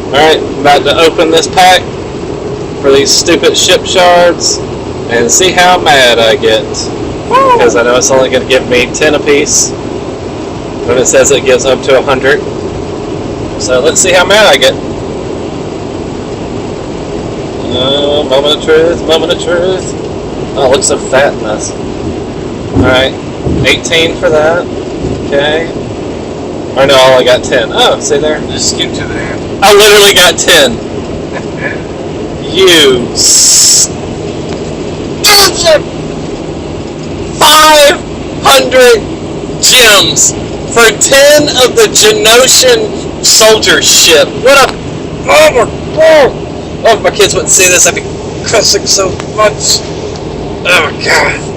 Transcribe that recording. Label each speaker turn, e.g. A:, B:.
A: Alright, I'm about to open this pack for these stupid ship shards and see how mad I get. Because I know it's only going to give me 10 apiece when it says it gives up to 100. So let's see how mad I get. Moment of truth, moment of truth. Oh, it looks so fat in this. Alright, 18 for that. Okay. Or no, I only got 10. Oh, see there?
B: Just skip to the end.
A: I literally got 10. You 500 gems for 10 of the Genosian soldier ship. What a... Oh my god! Oh, if my kids wouldn't see this, I'd be cussing so much. Oh my god.